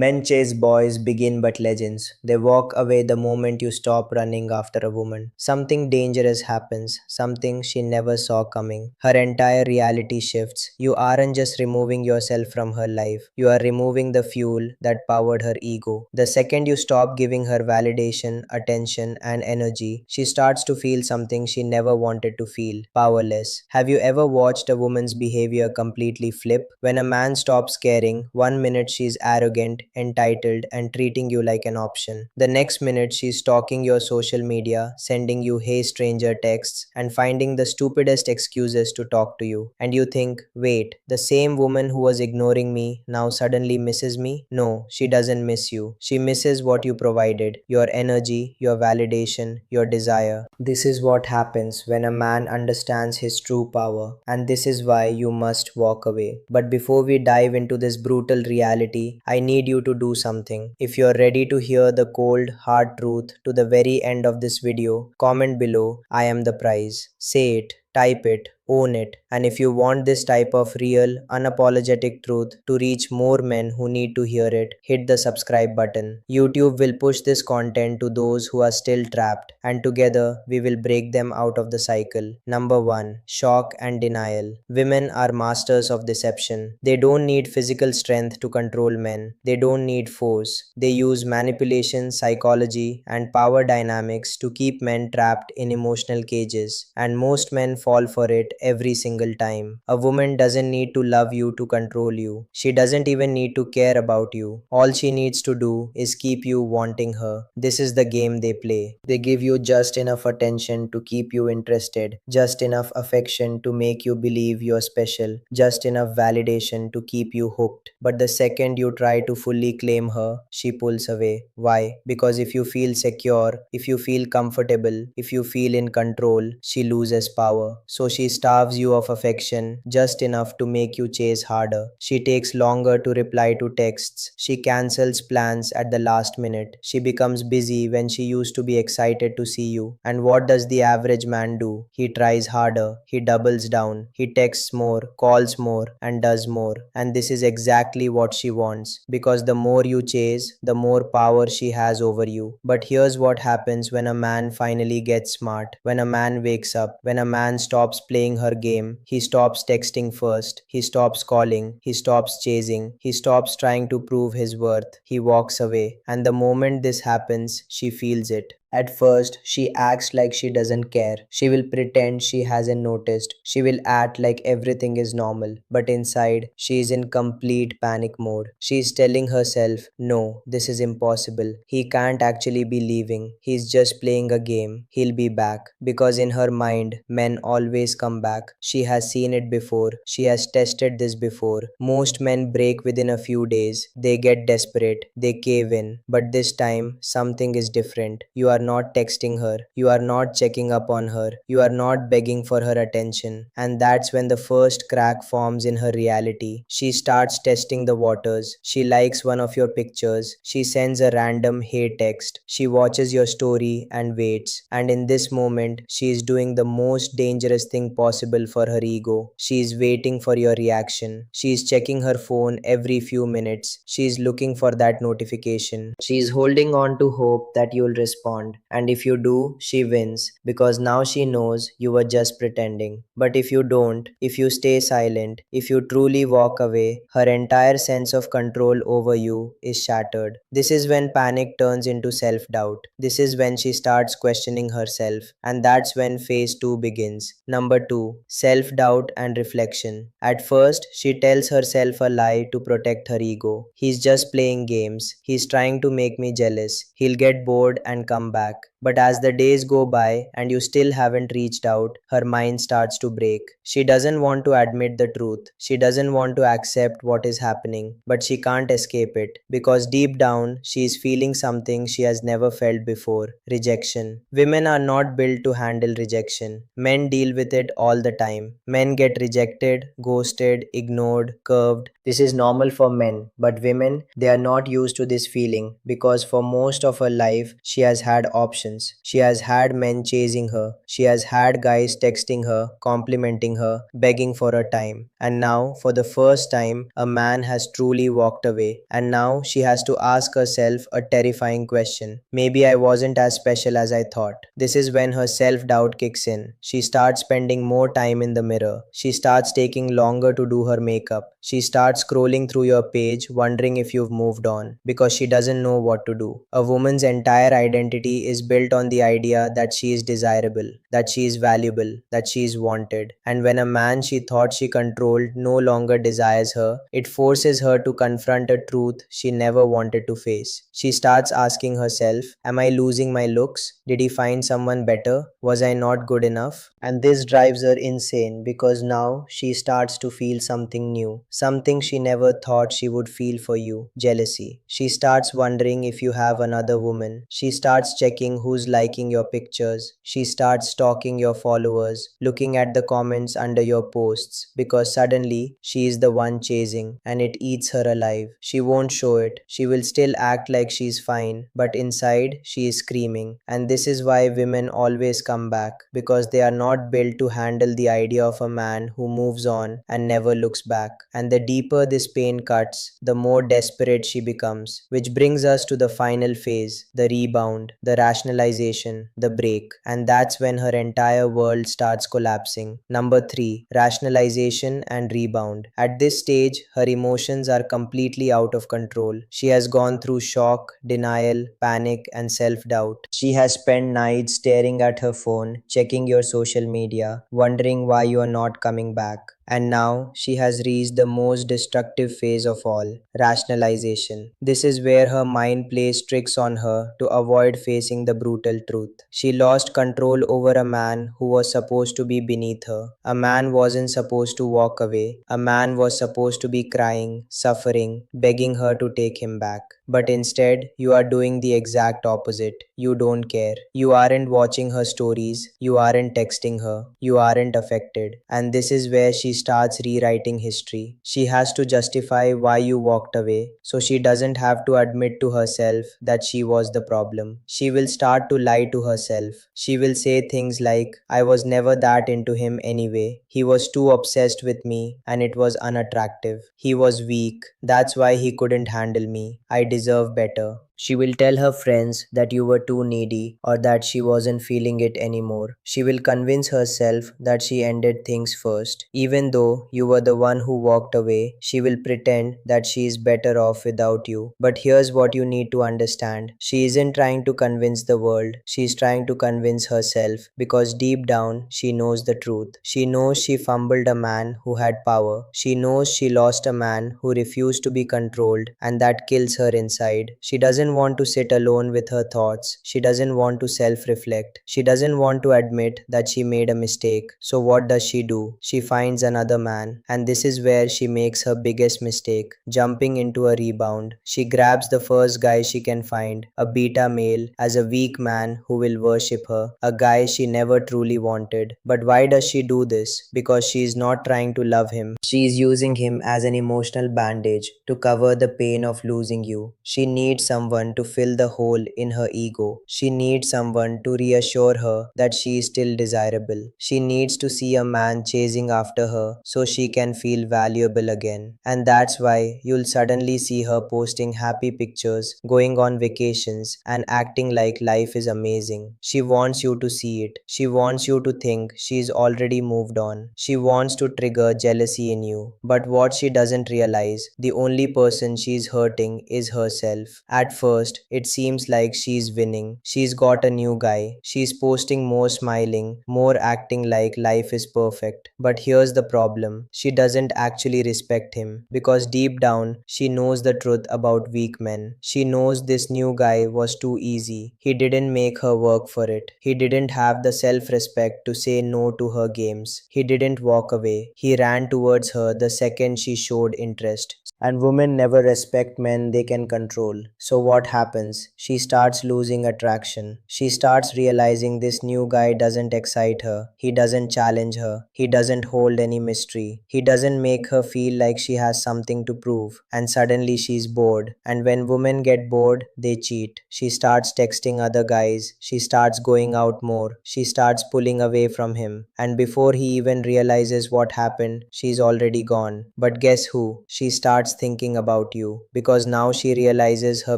Men chase boys, begin but legends. They walk away the moment you stop running after a woman. Something dangerous happens, something she never saw coming. Her entire reality shifts. You aren't just removing yourself from her life, you are removing the fuel that powered her ego. The second you stop giving her validation, attention, and energy, she starts to feel something she never wanted to feel: powerless. Have you ever watched a woman's behavior completely flip? When a man stops caring, one minute she's arrogant, entitled, and treating you like an option. The next minute she's stalking your social media, sending you hey stranger texts, and finding the stupidest excuses to talk to you. And you think, wait, the same woman who was ignoring me now suddenly misses me? No, she doesn't miss you. She misses what you provided: your energy, your validation, your desire. This is what happens when a man understands his true power, and this is why you must walk away. But before we dive into this brutal reality, I need you to do something. If you're ready to hear the cold, hard truth to the very end of this video, comment below, I am the prize. Say it, type it, own it. And if you want this type of real, unapologetic truth to reach more men who need to hear it, hit the subscribe button. YouTube will push this content to those who are still trapped, and together we will break them out of the cycle. Number 1. Shock and denial. Women are masters of deception. They don't need physical strength to control men. They don't need force. They use manipulation, psychology, and power dynamics to keep men trapped in emotional cages. And most men fall for it every single time. A woman doesn't need to love you to control you. She doesn't even need to care about you. All she needs to do is keep you wanting her. This is the game they play. They give you just enough attention to keep you interested, just enough affection to make you believe you're special, just enough validation to keep you hooked. But the second you try to fully claim her, she pulls away. Why? Because if you feel secure, if you feel comfortable, if you feel in control, she loses power. So she starves you of affection just enough to make you chase harder. She takes longer to reply to texts. She cancels plans at the last minute. She becomes busy when she used to be excited to see you. And what does the average man do? He tries harder, he doubles down, he texts more, calls more, and does more. And this is exactly what she wants, because the more you chase, the more power she has over you. But here's what happens when a man finally gets smart, when a man wakes up, when a man stops playing her game. He stops texting first, he stops calling, he stops chasing, he stops trying to prove his worth. He walks away, and the moment this happens, she feels it. At first, she acts like she doesn't care. She will pretend she hasn't noticed. She will act like everything is normal. But inside, she is in complete panic mode. She is telling herself, no, this is impossible. He can't actually be leaving. He's just playing a game. He'll be back. Because in her mind, men always come back. She has seen it before. She has tested this before. Most men break within a few days. They get desperate. They cave in. But this time, something is different. You are not texting her, you are not checking up on her, you are not begging for her attention. And that's when the first crack forms in her reality. She starts testing the waters. She likes one of your pictures, she sends a random hey text, she watches your story and waits. And in this moment, she is doing the most dangerous thing possible for her ego. She is waiting for your reaction. She is checking her phone every few minutes. She is looking for that notification. She is holding on to hope that you'll respond. And if you do, she wins, because now she knows you were just pretending. But if you don't, if you stay silent, if you truly walk away, her entire sense of control over you is shattered. This is when panic turns into self-doubt. This is when she starts questioning herself. And that's when phase 2 begins. Number 2. Self-doubt and reflection. At first, she tells herself a lie to protect her ego. He's just playing games. He's trying to make me jealous. He'll get bored and come back. But as the days go by and you still haven't reached out, her mind starts to break. She doesn't want to admit the truth. She doesn't want to accept what is happening, but she can't escape it, because deep down she is feeling something she has never felt before: rejection. Women are not built to handle rejection. Men deal with it all the time. Men get rejected, ghosted, ignored, curved. This is normal for men, but women, they are not used to this feeling, because for most of her life she has had options. She has had men chasing her. She has had guys texting her, complimenting her, begging for her time. And now, for the first time, a man has truly walked away. And now she has to ask herself a terrifying question. Maybe I wasn't as special as I thought. This is when her self doubt kicks in. She starts spending more time in the mirror. She starts taking longer to do her makeup. She starts scrolling through your page, wondering if you've moved on, because she doesn't know what to do. A woman's entire identity is built on the idea that she is desirable, that she is valuable, that she is wanted. And when a man she thought she controlled no longer desires her, it forces her to confront a truth she never wanted to face. She starts asking herself, am I losing my looks? Did he find someone better? Was I not good enough? And this drives her insane because now she starts to feel something new, something she never thought she would feel for you: jealousy. She starts wondering if you have another woman. She starts checking who's liking your pictures. She starts stalking your followers, looking at the comments under your posts, because suddenly she is the one chasing and it eats her alive. She won't show it. She will still act like she's fine, but inside she is screaming. And this is why women always come back, because they are not built to handle the idea of a man who moves on and never looks back. And the deeper this pain cuts, the more desperate she becomes. Which brings us to the final phase: the rebound, the rationalization, the break. And that's when her entire world starts collapsing. Number 3: rationalization and rebound. At this stage, her emotions are completely out of control. She has gone through shock, denial, panic, and self doubt. She has spent nights staring at her phone, checking your social media, wondering why you are not coming back. And now she has reached the most destructive phase of all: rationalization. This is where her mind plays tricks on her to avoid facing the brutal truth. She lost control over a man who was supposed to be beneath her. A man wasn't supposed to walk away. A man was supposed to be crying, suffering, begging her to take him back. But instead, you are doing the exact opposite. You don't care. You aren't watching her stories. You aren't texting her. You aren't affected. And this is where she starts rewriting history. She has to justify why you walked away, so she doesn't have to admit to herself that she was the problem. She will start to lie to herself. She will say things like, I was never that into him anyway. He was too obsessed with me and it was unattractive. He was weak. That's why he couldn't handle me. I deserve better. She will tell her friends that you were too needy or that she wasn't feeling it anymore. She will convince herself that she ended things first. Even though you were the one who walked away, she will pretend that she is better off without you. But here's what you need to understand: she isn't trying to convince the world, she is trying to convince herself, because deep down she knows the truth. She knows she fumbled a man who had power. She knows she lost a man who refused to be controlled, and that kills her inside. She doesn't want to sit alone with her thoughts. She doesn't want to self reflect. She doesn't want to admit that she made a mistake. So, what does she do? She finds another man, and this is where she makes her biggest mistake: jumping into a rebound. She grabs the first guy she can find, a beta male, as a weak man who will worship her, a guy she never truly wanted. But why does she do this? Because she is not trying to love him. She is using him as an emotional bandage to cover the pain of losing you. She needs someone to fill the hole in her ego. She needs someone to reassure her that she is still desirable. She needs to see a man chasing after her so she can feel valuable again. And that's why you'll suddenly see her posting happy pictures, going on vacations, and acting like life is amazing. She wants you to see it. She wants you to think she's already moved on. She wants to trigger jealousy in you. But what she doesn't realize, the only person she's hurting is herself. At first, it seems like she's winning. She's got a new guy. She's posting more, smiling, more, acting like life is perfect. But here's the problem: she doesn't actually respect him, because deep down, she knows the truth about weak men. She knows this new guy was too easy. He didn't make her work for it. He didn't have the self respect to say no to her games. He didn't walk away. He ran towards her the second she showed interest. And women never respect men they can control. So what happens? She starts losing attraction. She starts realizing this new guy doesn't excite her. He doesn't challenge her. He doesn't hold any mystery. He doesn't make her feel like she has something to prove. And suddenly she's bored. And when women get bored, they cheat. She starts texting other guys. She starts going out more. She starts pulling away from him. And before he even realizes what happened, she's already gone. But guess who? She starts thinking about you. Because now she realizes her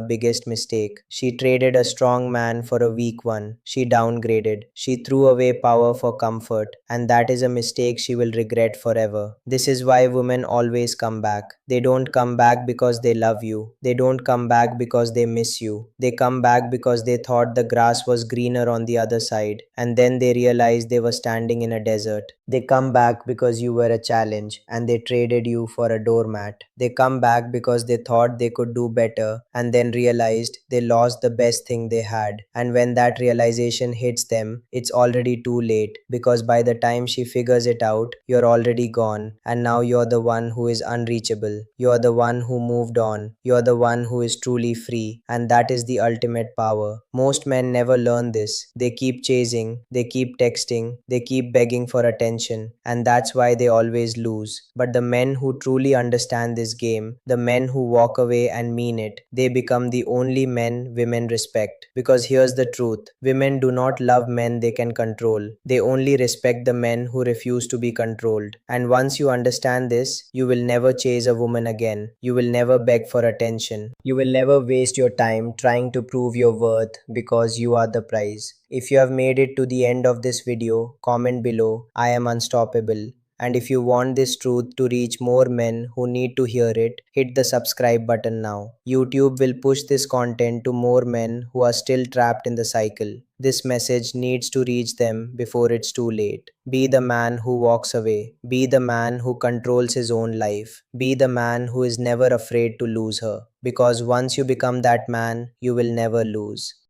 biggest mistake. She traded a strong man for a weak one. She downgraded. She threw away power for comfort. And that is a mistake she will regret forever. This is why women always come back. They don't come back because they love you. They don't come back because they miss you. They come back because they thought the grass was greener on the other side. And then they realized they were standing in a desert. They come back because you were a challenge and they traded you for a doormat. They come back because they thought they could do better and then realized they lost the best thing they had. And when that realization hits them, it's already too late because by the time she figures it out, you're already gone. And now you're the one who is unreachable. You're the one who moved on. You're the one who is truly free. And that is the ultimate power. Most men never learn this. They keep chasing, they keep texting, they keep begging for attention, and that's why they always lose. But the men who truly understand this game, the men who walk away and mean it, they become the only men women respect. Because here's the truth, women do not love men they can control. They only respect the men who refuse to be controlled. And once you understand this, you will never chase a woman again. You will never beg for attention. You will never waste your time trying to prove your worth because you are the prize. If you have made it to the end of this video, comment below, I am unstoppable. And if you want this truth to reach more men who need to hear it, hit the subscribe button now. YouTube will push this content to more men who are still trapped in the cycle. This message needs to reach them before it's too late. Be the man who walks away. Be the man who controls his own life. Be the man who is never afraid to lose her. Because once you become that man, you will never lose.